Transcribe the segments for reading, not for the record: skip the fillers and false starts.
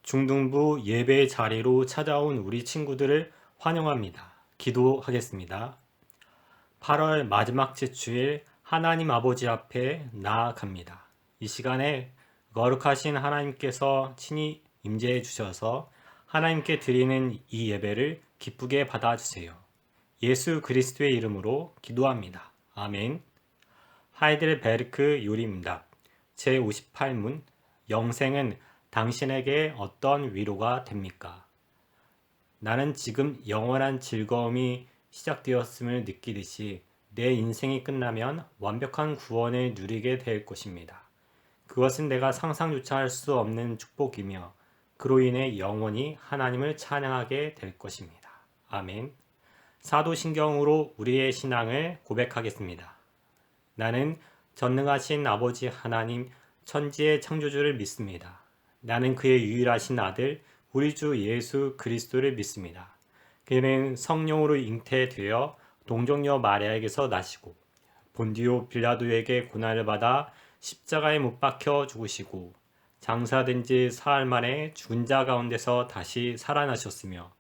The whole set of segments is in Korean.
중등부 예배 자리로 찾아온 우리 친구들을 환영합니다. 기도하겠습니다. 8월 마지막 주일 하나님 아버지 앞에 나아갑니다. 이 시간에 거룩하신 하나님께서 친히 임재해 주셔서 하나님께 드리는 이 예배를 기쁘게 받아주세요. 예수 그리스도의 이름으로 기도합니다. 아멘. 하이델베르크 요리입니다. 제58문 영생은 당신에게 어떤 위로가 됩니까? 나는 지금 영원한 즐거움이 시작되었음을 느끼듯이 내 인생이 끝나면 완벽한 구원을 누리게 될 것입니다. 그것은 내가 상상조차 할 수 없는 축복이며 그로 인해 영원히 하나님을 찬양하게 될 것입니다. 아멘. 사도신경으로 우리의 신앙을 고백하겠습니다. 나는 전능하신 아버지 하나님 천지의 창조주를 믿습니다. 나는 그의 유일하신 아들 우리 주 예수 그리스도를 믿습니다. 그는 성령으로 잉태되어 동정녀 마리아에게서 나시고 본디오 빌라도에게 고난을 받아 십자가에 못 박혀 죽으시고 장사된 지 사흘 만에 죽은 자 가운데서 다시 살아나셨으며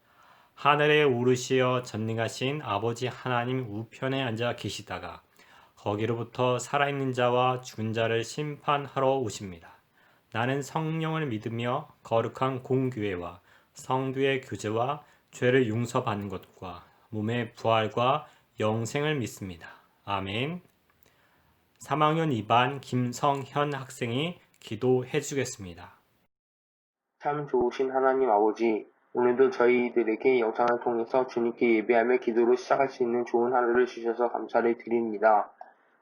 하늘에 오르시어 전능하신 아버지 하나님 우편에 앉아 계시다가 거기로부터 살아있는 자와 죽은 자를 심판하러 오십니다. 나는 성령을 믿으며 거룩한 공교회와 성도의 교제와 죄를 용서받는 것과 몸의 부활과 영생을 믿습니다. 아멘. 3학년 2반 김성현 학생이 기도해 주겠습니다. 참 좋으신 하나님 아버지, 오늘도 저희들에게 영상을 통해서 주님께 예배하며 기도로 시작할 수 있는 좋은 하루를 주셔서 감사를 드립니다.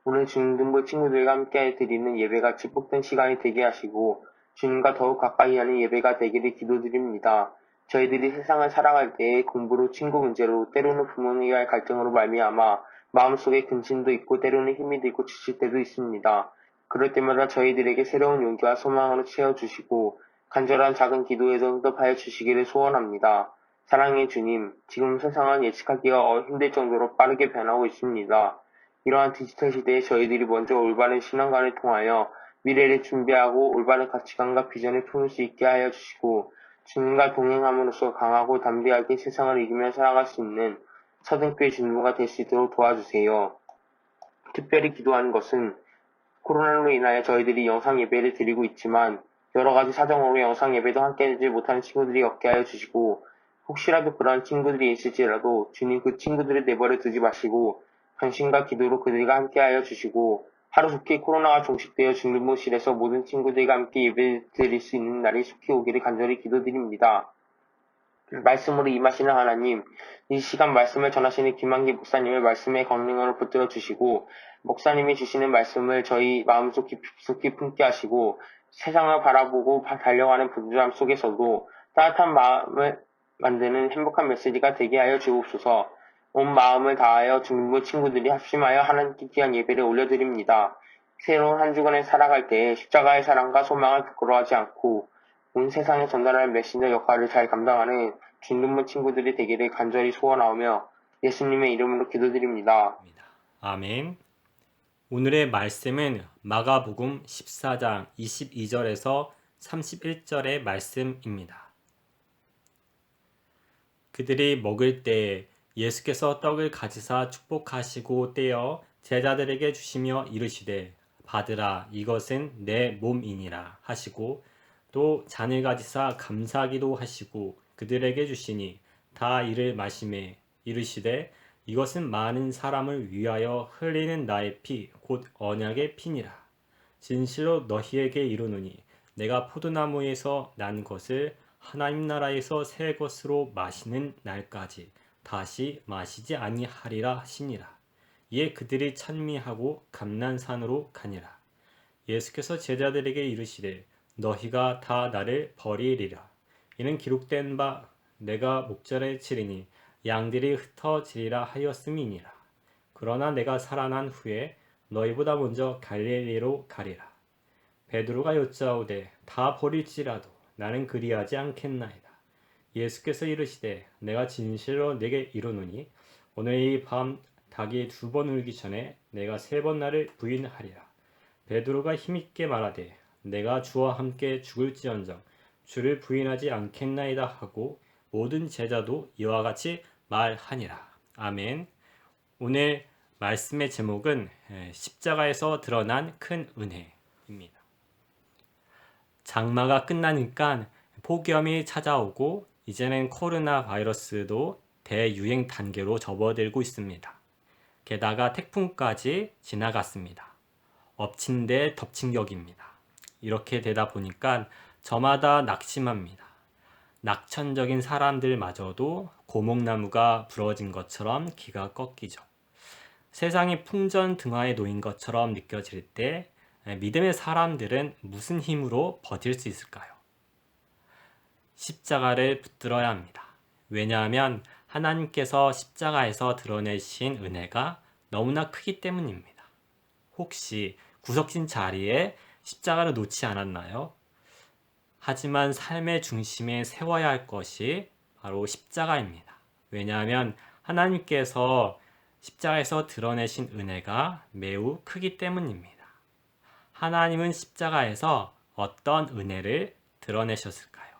오늘 중등부 친구들과 함께 드리는 예배가 축복된 시간이 되게 하시고 주님과 더욱 가까이 하는 예배가 되기를 기도드립니다. 저희들이 세상을 살아갈 때에 공부로 친구 문제로 때로는 부모님과의 갈등으로 말미암아 마음속에 근심도 있고 때로는 힘이 들고 지칠 때도 있습니다. 그럴 때마다 저희들에게 새로운 용기와 소망으로 채워주시고 간절한 작은 기도에도 응답하여 주시기를 소원합니다. 사랑의 주님, 지금 세상은 예측하기가 힘들 정도로 빠르게 변하고 있습니다. 이러한 디지털 시대에 저희들이 먼저 올바른 신앙관을 통하여 미래를 준비하고 올바른 가치관과 비전을 품을 수 있게 하여 주시고 주님과 동행함으로써 강하고 담대하게 세상을 이기며 살아갈 수 있는 서등교회 중부가 될 수 있도록 도와주세요. 특별히 기도하는 것은 코로나로 인하여 저희들이 영상 예배를 드리고 있지만 여러 가지 사정으로 영상 예배도 함께 하지 못하는 친구들이 없게 하여 주시고 혹시라도 그러한 친구들이 있을지라도 주님 그 친구들을 내버려 두지 마시고 전신과 기도로 그들과 함께 하여 주시고 하루속히 코로나가 종식되어 중등부실에서 모든 친구들과 함께 예배 드릴 수 있는 날이 속히 오기를 간절히 기도드립니다. 말씀으로 임하시는 하나님, 이 시간 말씀을 전하시는 김한기 목사님의 말씀의 강령으로 붙들어 주시고 목사님이 주시는 말씀을 저희 마음속 깊숙이 품게 하시고 세상을 바라보고 달려가는 분주함 속에서도 따뜻한 마음을 만드는 행복한 메시지가 되게 하여 주옵소서. 온 마음을 다하여 중부 친구들이 합심하여 하나님께 귀한 예배를 올려드립니다. 새로운 한 주간을 살아갈 때 십자가의 사랑과 소망을 부끄러워하지 않고 온 세상에 전달할 메신저 역할을 잘 감당하는 중등부 친구들이 되기를 간절히 소원하오며 예수님의 이름으로 기도드립니다. 아멘. 오늘의 말씀은 마가복음 14장 22절에서 31절의 말씀입니다. 그들이 먹을 때 예수께서 떡을 가지사 축복하시고 떼어 제자들에게 주시며 이르시되 받으라 이것은 내 몸이니라 하시고 또 잔을 가지사 감사기도 하시고 그들에게 주시니 다 이를 마시매 이르시되 이것은 많은 사람을 위하여 흘리는 나의 피 곧 언약의 피니라. 진실로 너희에게 이르노니 내가 포도나무에서 난 것을 하나님 나라에서 새 것으로 마시는 날까지 다시 마시지 아니하리라 하시니라. 이에 그들이 찬미하고 감난산으로 가니라. 예수께서 제자들에게 이르시되 너희가 다 나를 버리리라. 이는 기록된 바 내가 목전에 치리니 양들이 흩어지리라 하였음이니라. 그러나 내가 살아난 후에 너희보다 먼저 갈릴리로 가리라. 베드로가 여짜오되 다 버릴지라도 나는 그리하지 않겠나이다. 예수께서 이르시되 내가 진실로 네게 이르노니 오늘 이 밤 닭이 2번 울기 전에 내가 3번 나를 부인하리라. 베드로가 힘있게 말하되 내가 주와 함께 죽을지언정 주를 부인하지 않겠나이다 하고 모든 제자도 이와 같이 말하니라. 아멘. 오늘 말씀의 제목은 십자가에서 드러난 큰 은혜입니다. 장마가 끝나니까 폭염이 찾아오고 이제는 코로나 바이러스도 대유행 단계로 접어들고 있습니다. 게다가 태풍까지 지나갔습니다. 엎친 데 덮친 격입니다. 이렇게 되다 보니까 저마다 낙심합니다. 낙천적인 사람들마저도 고목나무가 부러진 것처럼 기가 꺾이죠. 세상이 풍전등화에 놓인 것처럼 느껴질 때 믿음의 사람들은 무슨 힘으로 버틸 수 있을까요? 십자가를 붙들어야 합니다. 왜냐하면 하나님께서 십자가에서 드러내신 은혜가 너무나 크기 때문입니다. 혹시 구석진 자리에 십자가를 놓지 않았나요? 하지만 삶의 중심에 세워야 할 것이 바로 십자가입니다. 왜냐하면 하나님께서 십자가에서 드러내신 은혜가 매우 크기 때문입니다. 하나님은 십자가에서 어떤 은혜를 드러내셨을까요?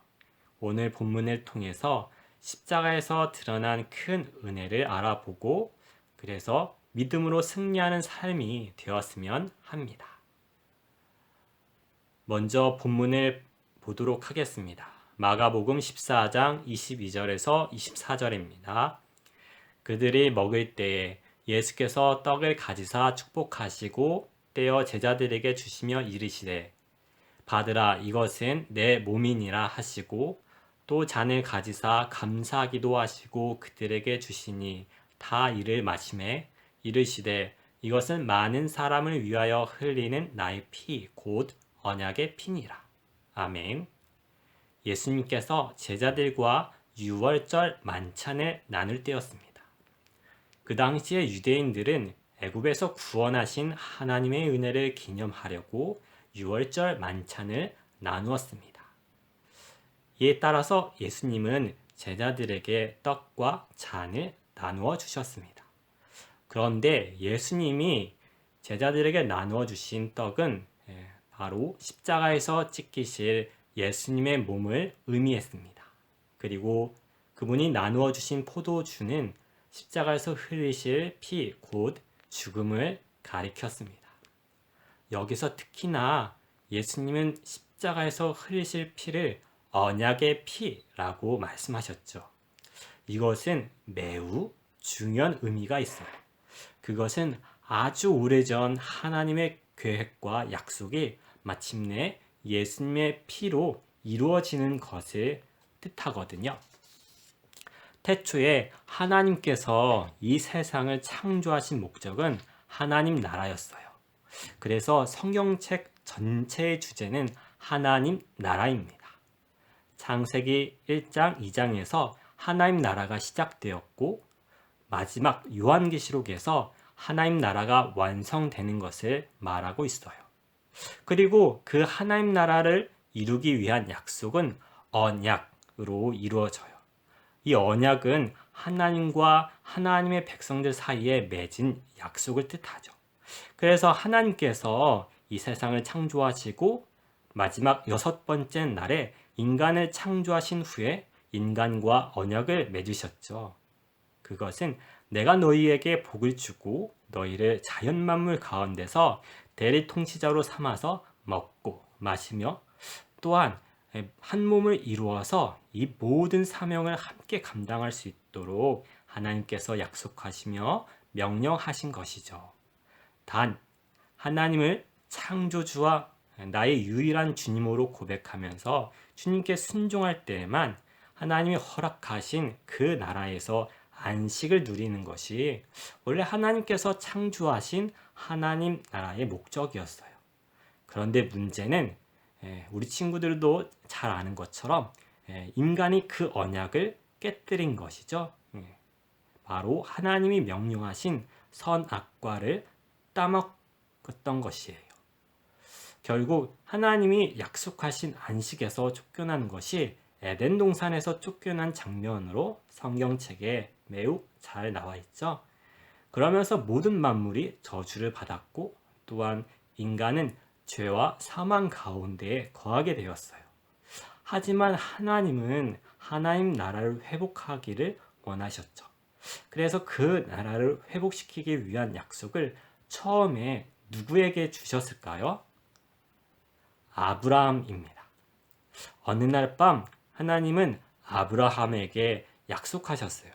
오늘 본문을 통해서 십자가에서 드러난 큰 은혜를 알아보고 그래서 믿음으로 승리하는 삶이 되었으면 합니다. 먼저 본문을 보도록 하겠습니다. 마가복음 14장 22절에서 24절입니다. 그들이 먹을 때에 예수께서 떡을 가지사 축복하시고 떼어 제자들에게 주시며 이르시되 받으라 이것은 내 몸이니라 하시고 또 잔을 가지사 감사기도 하시고 그들에게 주시니 다 이를 마시매 이르시되 이것은 많은 사람을 위하여 흘리는 나의 피 곧 언약의 피니라. 아멘. 예수님께서 제자들과 유월절 만찬을 나눌 때였습니다. 그 당시에 유대인들은 애굽에서 구원하신 하나님의 은혜를 기념하려고 유월절 만찬을 나누었습니다. 이에 따라서 예수님은 제자들에게 떡과 잔을 나누어 주셨습니다. 그런데 예수님이 제자들에게 나누어 주신 떡은 바로 십자가에서 찢기실 예수님의 몸을 의미했습니다. 그리고 그분이 나누어 주신 포도주는 십자가에서 흘리실 피, 곧 죽음을 가리켰습니다. 여기서 특히나 예수님은 십자가에서 흘리실 피를 언약의 피라고 말씀하셨죠. 이것은 매우 중요한 의미가 있어요. 그것은 아주 오래전 하나님의 계획과 약속이 마침내 예수님의 피로 이루어지는 것을 뜻하거든요. 태초에 하나님께서 이 세상을 창조하신 목적은 하나님 나라였어요. 그래서 성경책 전체의 주제는 하나님 나라입니다. 창세기 1장, 2장에서 하나님 나라가 시작되었고 마지막 요한계시록에서 하나님 나라가 완성되는 것을 말하고 있어요. 그리고 그 하나님 나라를 이루기 위한 약속은 언약으로 이루어져요. 이 언약은 하나님과 하나님의 백성들 사이에 맺은 약속을 뜻하죠. 그래서 하나님께서 이 세상을 창조하시고 마지막 6번째 날에 인간을 창조하신 후에 인간과 언약을 맺으셨죠. 그것은 내가 너희에게 복을 주고 너희를 자연만물 가운데서 대리통치자로 삼아서 먹고 마시며 또한 한 몸을 이루어서 이 모든 사명을 함께 감당할 수 있도록 하나님께서 약속하시며 명령하신 것이죠. 단 하나님을 창조주와 나의 유일한 주님으로 고백하면서 주님께 순종할 때에만 하나님이 허락하신 그 나라에서 안식을 누리는 것이 원래 하나님께서 창조하신 하나님 나라의 목적이었어요. 그런데 문제는 우리 친구들도 잘 아는 것처럼 인간이 그 언약을 깨뜨린 것이죠. 바로 하나님이 명령하신 선악과를 따먹었던 것이에요. 결국 하나님이 약속하신 안식에서 쫓겨난 것이 에덴 동산에서 쫓겨난 장면으로 성경책에 매우 잘 나와 있죠. 그러면서 모든 만물이 저주를 받았고 또한 인간은 죄와 사망 가운데에 거하게 되었어요. 하지만 하나님은 하나님 나라를 회복하기를 원하셨죠. 그래서 그 나라를 회복시키기 위한 약속을 처음에 누구에게 주셨을까요? 아브라함입니다. 어느 날 밤 하나님은 아브라함에게 약속하셨어요.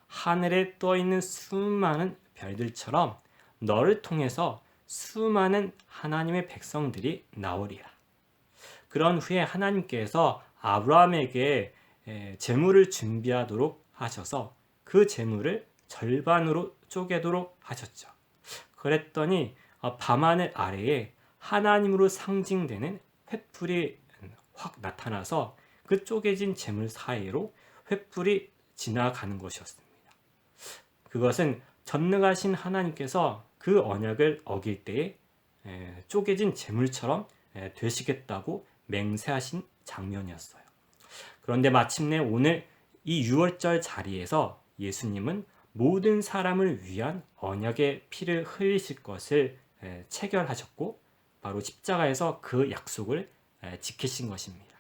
하늘에 떠 있는 수많은 별들처럼 너를 통해서 수많은 하나님의 백성들이 나오리라. 그런 후에 하나님께서 아브라함에게 재물을 준비하도록 하셔서 그 재물을 절반으로 쪼개도록 하셨죠. 그랬더니 밤하늘 아래에 하나님으로 상징되는 횃불이 확 나타나서 그 쪼개진 재물 사이로 횃불이 지나가는 것이었습니다. 그것은 전능하신 하나님께서 그 언약을 어길 때에 쪼개진 재물처럼 되시겠다고 맹세하신 장면이었어요. 그런데 마침내 오늘 이 6월절 자리에서 예수님은 모든 사람을 위한 언약의 피를 흘리실 것을 체결하셨고 바로 십자가에서 그 약속을 지키신 것입니다.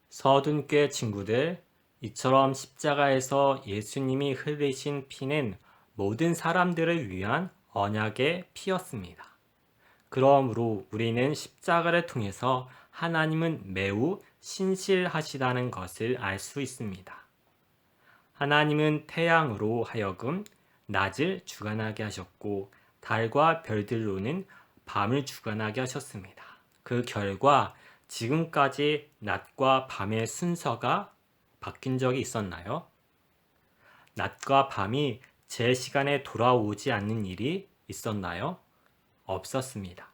서둔교회 친구들, 이처럼 십자가에서 예수님이 흘리신 피는 모든 사람들을 위한 언약의 피였습니다. 그러므로 우리는 십자가를 통해서 하나님은 매우 신실하시다는 것을 알 수 있습니다. 하나님은 태양으로 하여금 낮을 주관하게 하셨고 달과 별들로는 밤을 주관하게 하셨습니다. 그 결과 지금까지 낮과 밤의 순서가 바뀐 적이 있었나요? 낮과 밤이 제 시간에 돌아오지 않는 일이 있었나요? 없었습니다.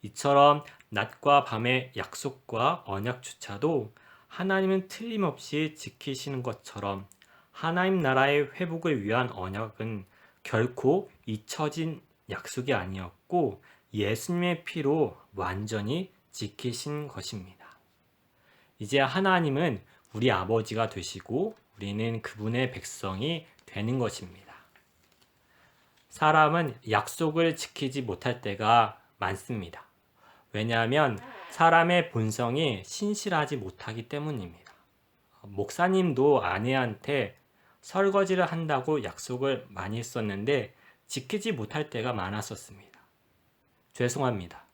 이처럼 낮과 밤의 약속과 언약조차도 하나님은 틀림없이 지키시는 것처럼 하나님 나라의 회복을 위한 언약은 결코 잊혀진 약속이 아니었고 예수님의 피로 완전히 지키신 것입니다. 이제 하나님은 우리 아버지가 되시고 우리는 그분의 백성이 되는 것입니다. 사람은 약속을 지키지 못할 때가 많습니다. 왜냐하면 사람의 본성이 신실하지 못하기 때문입니다. 목사님도 아내한테 설거지를 한다고 약속을 많이 했었는데 지키지 못할 때가 많았었습니다. 죄송합니다.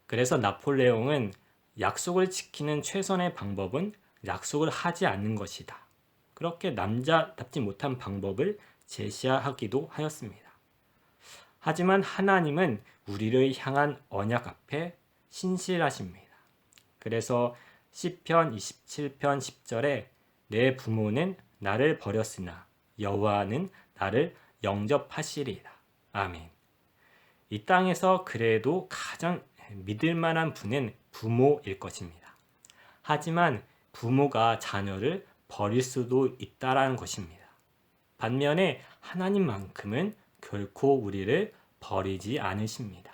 그래서 나폴레옹은 약속을 지키는 최선의 방법은 약속을 하지 않는 것이다. 그렇게 남자답지 못한 방법을 제시하기도 하였습니다. 하지만 하나님은 우리를 향한 언약 앞에 신실하십니다. 그래서 시편 27편 10절에 내 부모는 나를 버렸으나 여호와는 나를 영접하시리라. 아멘. 이 땅에서 그래도 가장 믿을 만한 분은 부모일 것입니다. 하지만 부모가 자녀를 버릴 수도 있다라는 것입니다. 반면에 하나님만큼은 결코 우리를 버리지 않으십니다.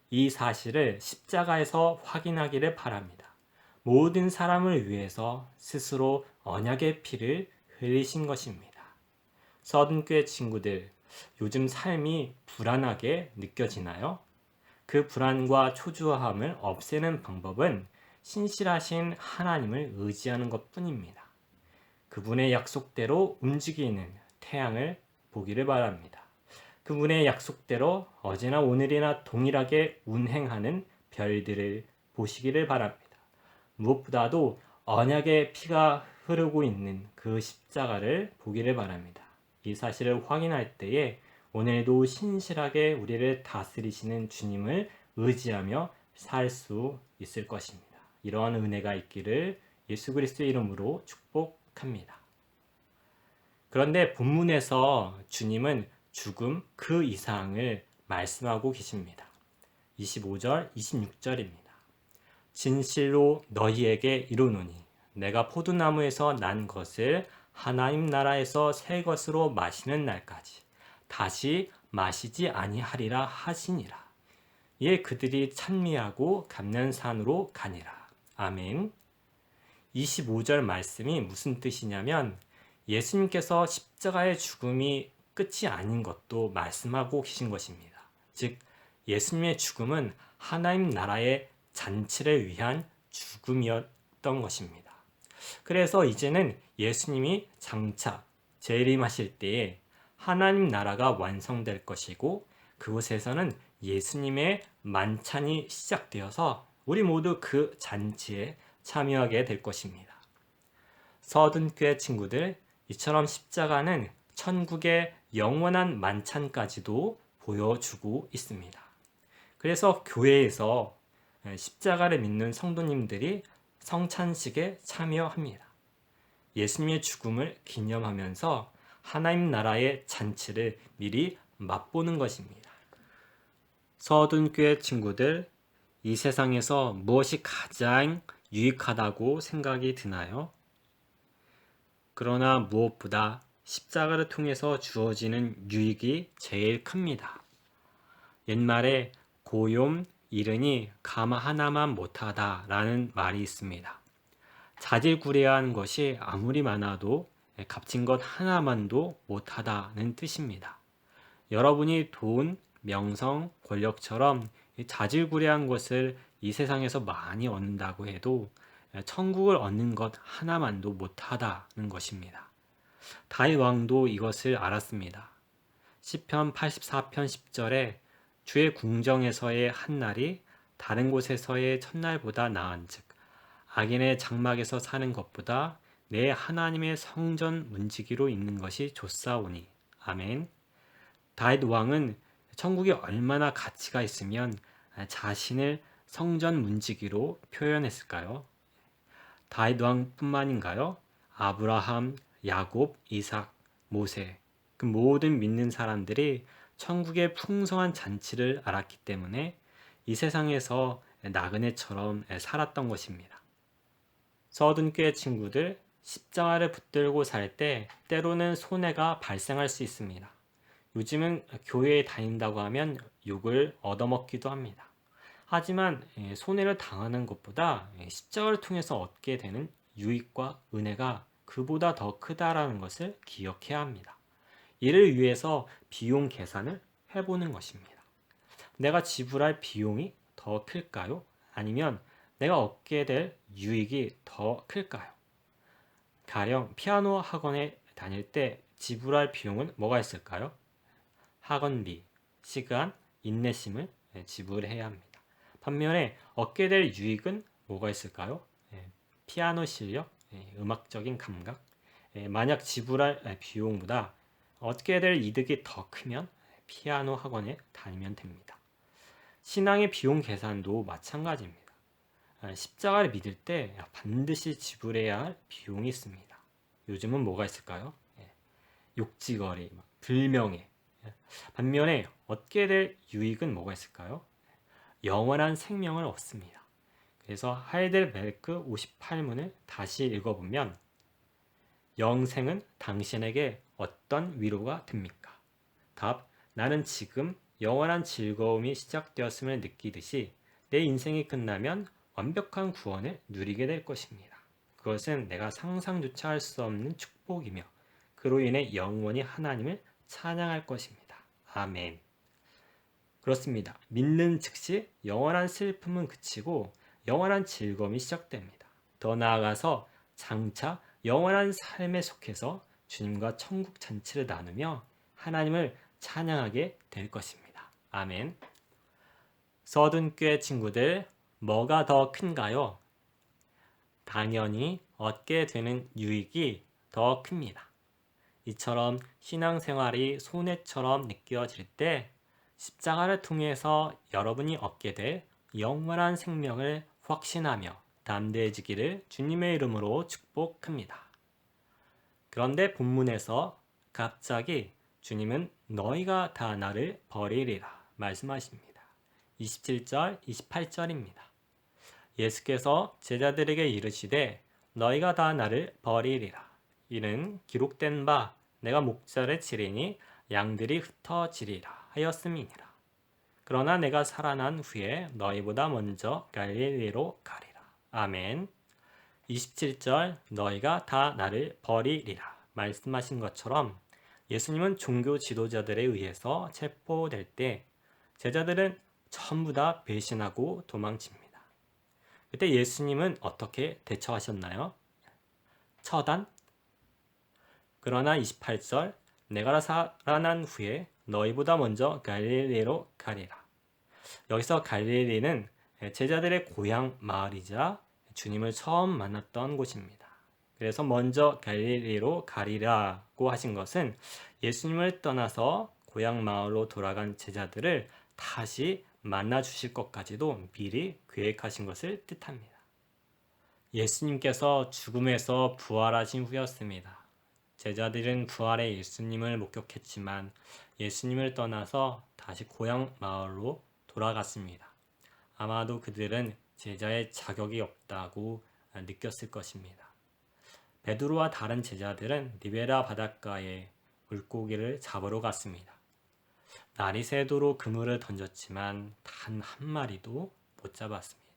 이 사실을 십자가에서 확인하기를 바랍니다. 모든 사람을 위해서 스스로 언약의 피를 흘리신 것입니다. 서둔교회 친구들, 요즘 삶이 불안하게 느껴지나요? 그 불안과 초조함을 없애는 방법은 신실하신 하나님을 의지하는 것뿐입니다. 그분의 약속대로 움직이는 태양을 보기를 바랍니다. 그분의 약속대로 어제나 오늘이나 동일하게 운행하는 별들을 보시기를 바랍니다. 무엇보다도 언약의 피가 흐르고 있는 그 십자가를 보기를 바랍니다. 이 사실을 확인할 때에 오늘도 신실하게 우리를 다스리시는 주님을 의지하며 살 수 있을 것입니다. 이러한 은혜가 있기를 예수 그리스도의 이름으로 축복합니다. 그런데 본문에서 주님은 죽음 그 이상을 말씀하고 계십니다. 25절, 26절입니다. 진실로 너희에게 이르노니 내가 포도나무에서 난 것을 하나님 나라에서 새 것으로 마시는 날까지 다시 마시지 아니하리라 하시니라. 이에 그들이 찬미하고 감난산으로 가니라. 아멘. 25절 말씀이 무슨 뜻이냐면 예수님께서 십자가의 죽음이 끝이 아닌 것도 말씀하고 계신 것입니다. 즉 예수님의 죽음은 하나님 나라의 잔치를 위한 죽음이었던 것입니다. 그래서 이제는 예수님이 장차 재림하실 때에 하나님 나라가 완성될 것이고 그곳에서는 예수님의 만찬이 시작되어서 우리 모두 그 잔치에 참여하게 될 것입니다. 서든교회 친구들, 이처럼 십자가는 천국의 영원한 만찬까지도 보여주고 있습니다. 그래서 교회에서 십자가를 믿는 성도님들이 성찬식에 참여합니다. 예수님의 죽음을 기념하면서 하나님 나라의 잔치를 미리 맛보는 것입니다. 서둔교회 친구들, 이 세상에서 무엇이 가장 유익하다고 생각이 드나요? 그러나 무엇보다 십자가를 통해서 주어지는 유익이 제일 큽니다. 옛말에 고욤 이르니 가마 하나만 못하다 라는 말이 있습니다. 자질구레한 것이 아무리 많아도 값진 것 하나만도 못하다는 뜻입니다. 여러분이 돈, 명성, 권력처럼 자질구레한 것을 이 세상에서 많이 얻는다고 해도 천국을 얻는 것 하나만도 못하다는 것입니다. 다윗 왕도 이것을 알았습니다. 시편 84편 10절에 주의 궁정에서의 한 날이 다른 곳에서의 첫날보다 나은즉 악인의 장막에서 사는 것보다 내 하나님의 성전 문지기로 있는 것이 좋사오니. 아멘. 다윗 왕은 천국에 얼마나 가치가 있으면 자신을 성전 문지기로 표현했을까요? 다윗 왕뿐만인가요? 아브라함, 야곱, 이삭, 모세 그 모든 믿는 사람들이 천국의 풍성한 잔치를 알았기 때문에 이 세상에서 나그네처럼 살았던 것입니다. 서둔교회 친구들, 십자가를 붙들고 살 때 때로는 손해가 발생할 수 있습니다. 요즘은 교회에 다닌다고 하면 욕을 얻어먹기도 합니다. 하지만 손해를 당하는 것보다 십자가를 통해서 얻게 되는 유익과 은혜가 그보다 더 크다라는 것을 기억해야 합니다. 이를 위해서 비용 계산을 해보는 것입니다. 내가 지불할 비용이 더 클까요? 아니면 내가 얻게 될 유익이 더 클까요? 가령 피아노 학원에 다닐 때 지불할 비용은 뭐가 있을까요? 학원비, 시간, 인내심을 지불해야 합니다. 반면에 얻게 될 유익은 뭐가 있을까요? 피아노 실력, 음악적인 감각. 만약 지불할 비용보다 얻게 될 이득이 더 크면 피아노 학원에 다니면 됩니다. 신앙의 비용 계산도 마찬가지입니다. 십자가를 믿을 때 반드시 지불해야 할 비용이 있습니다. 요즘은 뭐가 있을까요? 욕지거리, 불명예. 반면에 얻게 될 유익은 뭐가 있을까요? 영원한 생명을 얻습니다. 그래서 하이델베르크 58문을 다시 읽어보면 영생은 당신에게 어떤 위로가 됩니까? 답, 나는 지금 영원한 즐거움이 시작되었음을 느끼듯이 내 인생이 끝나면 완벽한 구원을 누리게 될 것입니다. 그것은 내가 상상조차 할 수 없는 축복이며 그로 인해 영원히 하나님을 찬양할 것입니다. 아멘. 그렇습니다. 믿는 즉시 영원한 슬픔은 그치고 영원한 즐거움이 시작됩니다. 더 나아가서 장차 영원한 삶에 속해서 주님과 천국 잔치를 나누며 하나님을 찬양하게 될 것입니다. 아멘. 서둔교회 친구들, 뭐가 더 큰가요? 당연히 얻게 되는 유익이 더 큽니다. 이처럼 신앙생활이 손해처럼 느껴질 때 십자가를 통해서 여러분이 얻게 될 영원한 생명을 확신하며 담대해지기를 주님의 이름으로 축복합니다. 그런데 본문에서 갑자기 주님은 너희가 다 나를 버리리라 말씀하십니다. 27절, 28절입니다. 예수께서 제자들에게 이르시되 너희가 다 나를 버리리라. 이는 기록된 바 내가 목자를 치리니 양들이 흩어지리라 하였음이니라. 그러나 내가 살아난 후에 너희보다 먼저 갈릴리로 가리라. 아멘. 27절 너희가 다 나를 버리리라 말씀하신 것처럼 예수님은 종교 지도자들에 의해서 체포될 때 제자들은 전부 다 배신하고 도망칩니다. 그때 예수님은 어떻게 대처하셨나요? 처단? 그러나 28절 내가 살아난 후에 너희보다 먼저 갈릴리로 가리라. 여기서 갈릴리는 제자들의 고향 마을이자 주님을 처음 만났던 곳입니다. 그래서 먼저 갈릴리로 가리라고 하신 것은 예수님을 떠나서 고향 마을로 돌아간 제자들을 다시 만나 주실 것까지도 미리 계획하신 것을 뜻합니다. 예수님께서 죽음에서 부활하신 후였습니다. 제자들은 부활의 예수님을 목격했지만 예수님을 떠나서 다시 고향 마을로 돌아갔습니다. 아마도 그들은 제자의 자격이 없다고 느꼈을 것입니다. 베드로와 다른 제자들은 리베라 바닷가에 물고기를 잡으러 갔습니다. 날이 새도록 그물을 던졌지만 단 한 마리도 못 잡았습니다.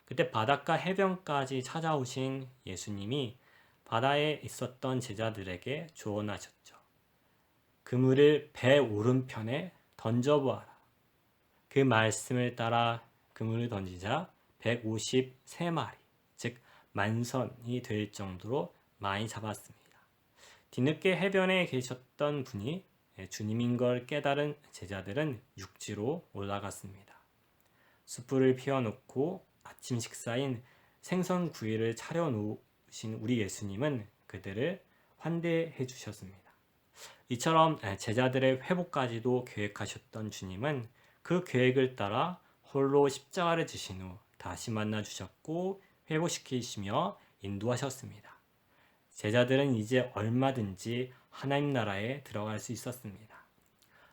그때 바닷가 해변까지 찾아오신 예수님이 바다에 있었던 제자들에게 조언하셨죠. 그물을 배 오른편에 던져보아라. 그 말씀을 따라 그물을 던지자 153마리, 즉 만선이 될 정도로 많이 잡았습니다. 뒤늦게 해변에 계셨던 분이 주님인 걸 깨달은 제자들은 육지로 올라갔습니다. 숯불을 피워놓고 아침 식사인 생선구이를 차려놓으신 우리 예수님은 그들을 환대해 주셨습니다. 이처럼 제자들의 회복까지도 계획하셨던 주님은 그 계획을 따라 홀로 십자가를 지신 후 다시 만나 주셨고 회복시키시며 인도하셨습니다. 제자들은 이제 얼마든지 하나님 나라에 들어갈 수 있었습니다.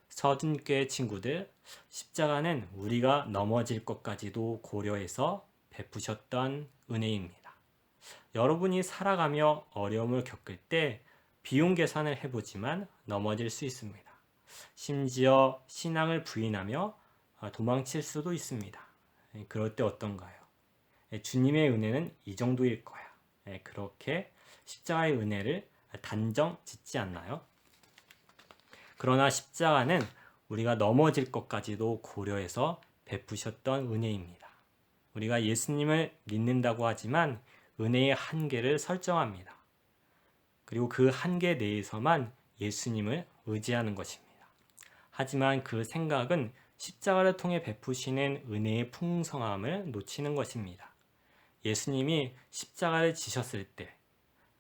서준교회 친구들, 십자가는 우리가 넘어질 것까지도 고려해서 베푸셨던 은혜입니다. 여러분이 살아가며 어려움을 겪을 때 비용 계산을 해보지만 넘어질 수 있습니다. 심지어 신앙을 부인하며 도망칠 수도 있습니다. 그럴 때 어떤가요? 주님의 은혜는 이 정도일 거야. 그렇게 십자가의 은혜를 단정 짓지 않나요? 그러나 십자가는 우리가 넘어질 것까지도 고려해서 베푸셨던 은혜입니다. 우리가 예수님을 믿는다고 하지만 은혜의 한계를 설정합니다. 그리고 그 한계 내에서만 예수님을 의지하는 것입니다. 하지만 그 생각은 십자가를 통해 베푸시는 은혜의 풍성함을 놓치는 것입니다. 예수님이 십자가를 지셨을 때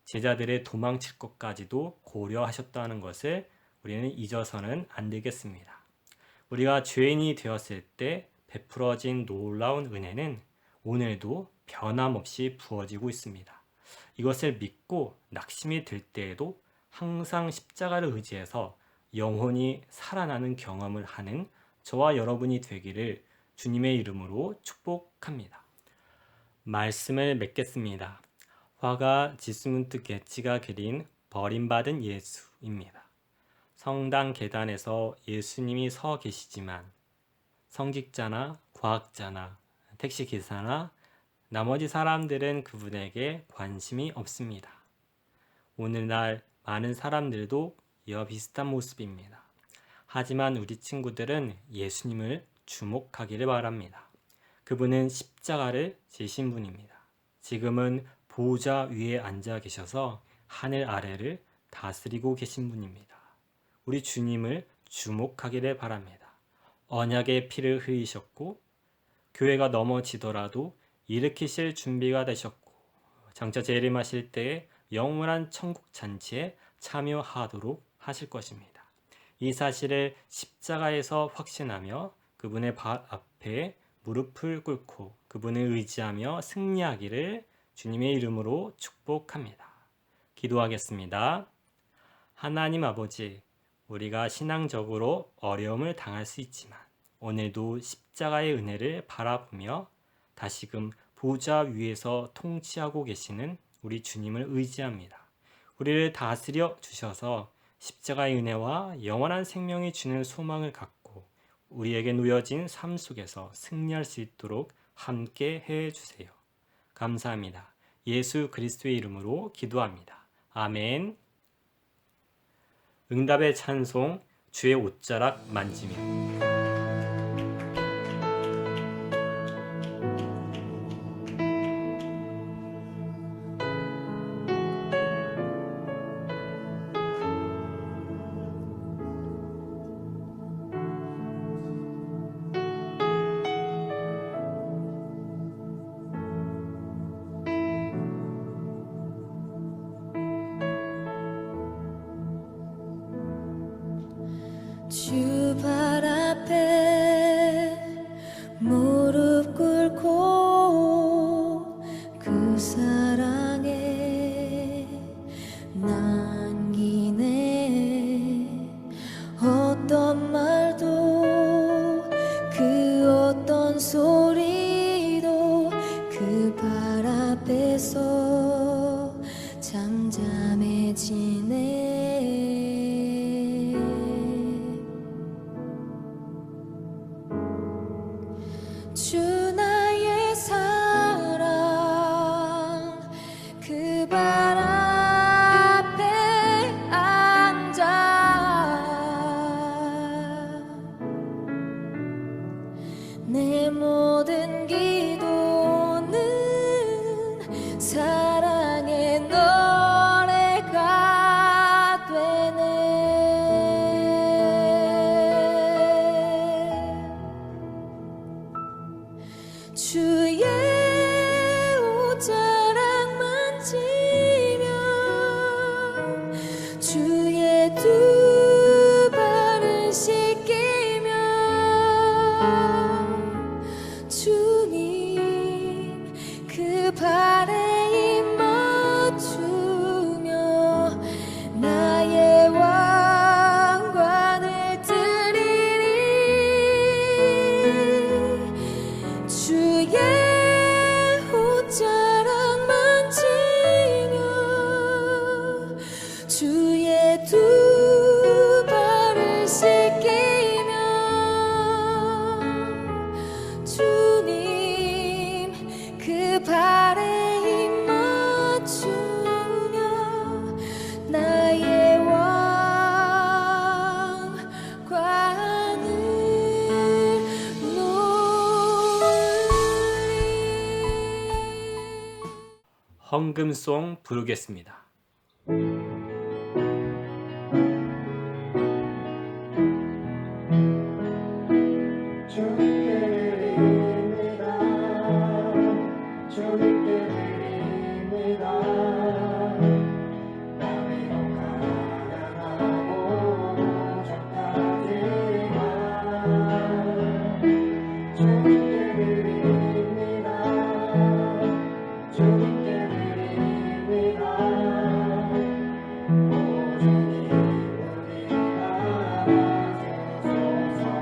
제자들의 도망칠 것까지도 고려하셨다는 것을 우리는 잊어서는 안 되겠습니다. 우리가 죄인이 되었을 때 베풀어진 놀라운 은혜는 오늘도 변함없이 부어지고 있습니다. 이것을 믿고 낙심이 들 때에도 항상 십자가를 의지해서 영혼이 살아나는 경험을 하는 저와 여러분이 되기를 주님의 이름으로 축복합니다. 말씀을 맺겠습니다. 화가 지스문트 게츠가 그린 버림받은 예수입니다. 성당 계단에서 예수님이 서 계시지만 성직자나 과학자나 택시기사나 나머지 사람들은 그분에게 관심이 없습니다. 오늘날 많은 사람들도 이와 비슷한 모습입니다. 하지만 우리 친구들은 예수님을 주목하기를 바랍니다. 그분은 십자가를 지신 분입니다. 지금은 보좌 위에 앉아 계셔서 하늘 아래를 다스리고 계신 분입니다. 우리 주님을 주목하기를 바랍니다. 언약의 피를 흘리셨고 교회가 넘어지더라도 일으키실 준비가 되셨고 장차 재림하실 때에 영원한 천국 잔치에 참여하도록 하실 것입니다. 이 사실을 십자가에서 확신하며 그분의 발 앞에 무릎을 꿇고 그분을 의지하며 승리하기를 주님의 이름으로 축복합니다. 기도하겠습니다. 하나님 아버지, 우리가 신앙적으로 어려움을 당할 수 있지만 오늘도 십자가의 은혜를 바라보며 다시금 보좌 위에서 통치하고 계시는 우리 주님을 의지합니다. 우리를 다스려 주셔서 십자가의 은혜와 영원한 생명이 주는 소망을 갖고 우리에게 놓여진 삶 속에서 승리할 수 있도록 함께 해주세요. 감사합니다. 예수 그리스도의 이름으로 기도합니다. 아멘. 응답의 찬송, 주의 옷자락 만지며. 앞에서 잠잠해지네. 주 나의 사랑 그 발 앞에 앉아 내 모든 기도는 사랑의 노래가 되네. 주의 옷자락 만지며 주의 두 발을 씻기며 주님 그 발에 입 맞추며 나의 왕관을 드리리. 주의 옷자락 만지며 주의 두 발을 씻기며 주님 그 발에 입 맞추며 나의 왕관을 헌금송 부르겠습니다. 주님께 드립니다. 주님께 드립니다. 나비로 가난하고 부족하지만 주님께 드립니다. 주님께 드립니다. 오 주님 우리 알아주소서.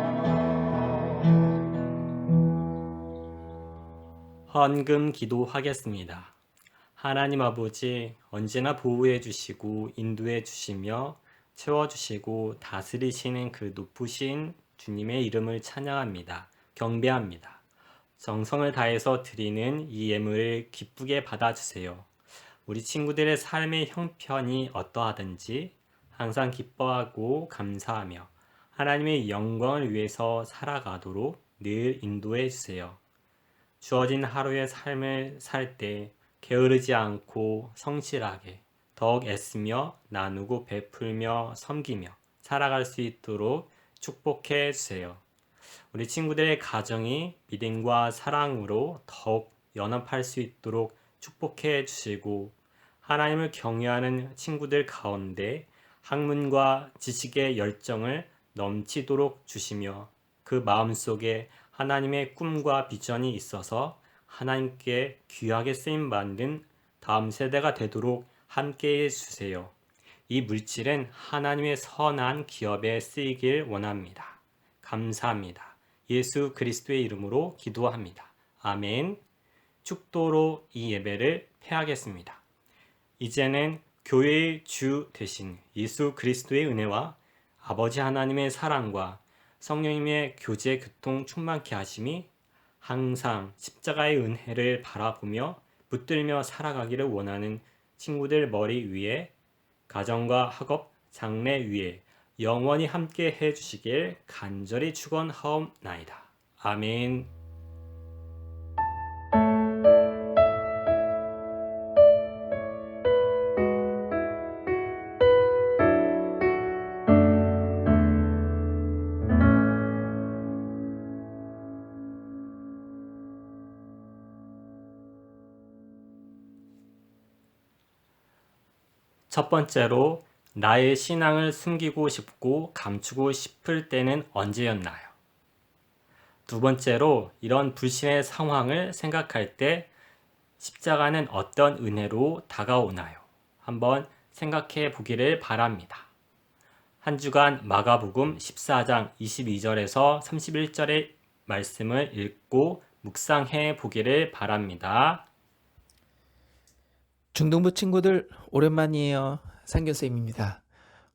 헌금 기도하겠습니다. 하나님 아버지, 언제나 보호해 주시고 인도해 주시며 채워 주시고 다스리시는 그 높으신 주님의 이름을 찬양합니다. 경배합니다. 정성을 다해서 드리는 이 예물을 기쁘게 받아주세요. 우리 친구들의 삶의 형편이 어떠하든지 항상 기뻐하고 감사하며 하나님의 영광을 위해서 살아가도록 늘 인도해 주세요. 주어진 하루의 삶을 살 때 게으르지 않고 성실하게 더욱 애쓰며 나누고 베풀며 섬기며 살아갈 수 있도록 축복해 주세요. 우리 친구들의 가정이 믿음과 사랑으로 더욱 연합할 수 있도록 축복해 주시고 하나님을 경외하는 친구들 가운데 학문과 지식의 열정을 넘치도록 주시며 그 마음속에 하나님의 꿈과 비전이 있어서 하나님께 귀하게 쓰임받는 다음 세대가 되도록 함께해 주세요. 이 물질은 하나님의 선한 기업에 쓰이길 원합니다. 감사합니다. 예수 그리스도의 이름으로 기도합니다. 아멘. 축도로 이 예배를 폐하겠습니다. 이제는 교회의 주 되신 예수 그리스도의 은혜와 아버지 하나님의 사랑과 성령님의 교제 교통 충만케 하심이 항상 십자가의 은혜를 바라보며 붙들며 살아가기를 원하는 친구들 머리 위에 가정과 학업, 장래 위에 영원히 함께 해주시길 간절히 축원하옵나이다. 아멘. 첫 번째로 나의 신앙을 숨기고 싶고 감추고 싶을 때는 언제였나요? 두 번째로 이런 불신의 상황을 생각할 때 십자가는 어떤 은혜로 다가오나요? 한번 생각해 보기를 바랍니다. 한 주간 마가복음 14장 22절에서 31절의 말씀을 읽고 묵상해 보기를 바랍니다. 중등부 친구들 오랜만이에요. 상견쌤입니다.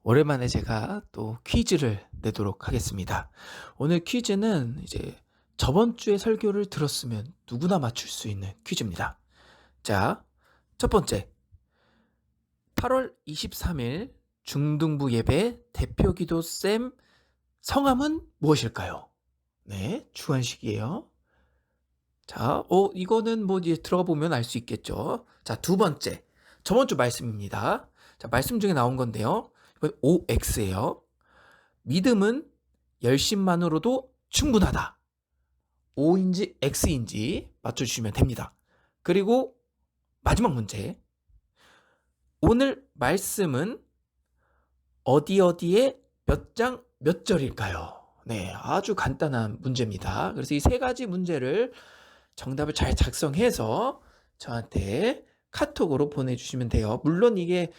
오랜만에 제가 또 퀴즈를 내도록 하겠습니다. 오늘 퀴즈는 이제 저번 주에 설교를 들었으면 누구나 맞출 수 있는 퀴즈입니다. 자, 첫 번째. 8월 23일 중등부 예배 대표 기도 쌤 성함은 무엇일까요? 네, 주관식이에요. 자, 이거는 뭐 이제 들어가 보면 알 수 있겠죠. 자, 두 번째. 저번 주 말씀입니다. 자, 말씀 중에 나온 건데요. 이건 OX예요. 믿음은 열심만으로도 충분하다. O인지 X인지 맞춰주시면 됩니다. 그리고 마지막 문제. 오늘 말씀은 어디에 몇 장 몇 절일까요? 네, 아주 간단한 문제입니다. 그래서 이 세 가지 문제를 정답을 잘 작성해서 저한테 카톡으로 보내주시면 돼요. 물론 이게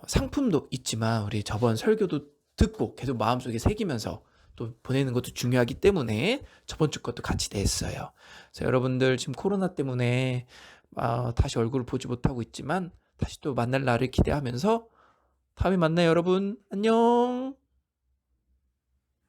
상품도 있지만 우리 저번 설교도 듣고 계속 마음속에 새기면서 또 보내는 것도 중요하기 때문에 저번 주 것도 같이 냈어요. 그래서 여러분들 지금 코로나 때문에 다시 얼굴을 보지 못하고 있지만 다시 또 만날 날을 기대하면서 다음에 만나요, 여러분. 안녕.